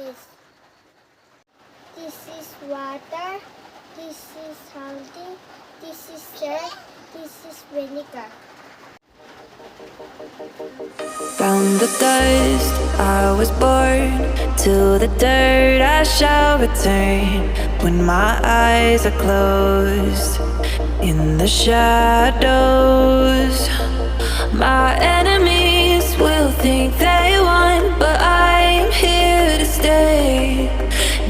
This is water, this is salty, this is salt, this is vinegar. From the dust I was born, to the dirt I shall return. When my eyes are closed, in the shadows, my enemies will think they won, but I'm here to stay.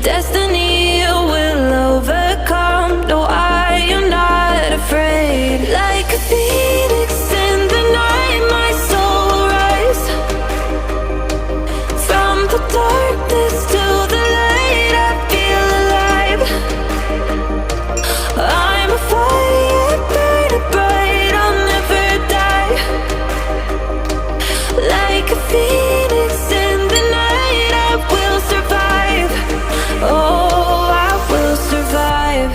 Destiny will overcome, no, I am not afraid. Like a phoenix in the night, my soul will rise. From the darkness to the light, I feel alive. I'm a fire burning bright, I'll never die. Like a phoenix in the night, I will survive. Oh, I will survive.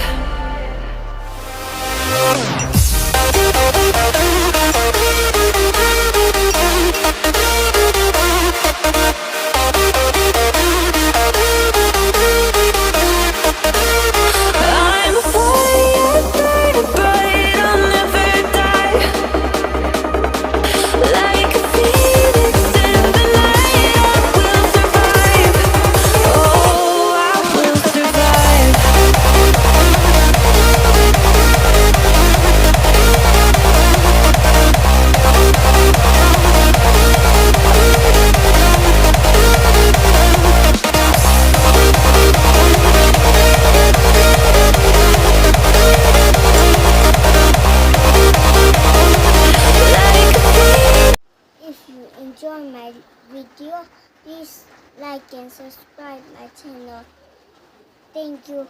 I'm a fire burning bright, I'll never die. Like a phoenix in the night, I will survive. Oh, I will survive. If you enjoy my video, please like and subscribe my channel. Thank you.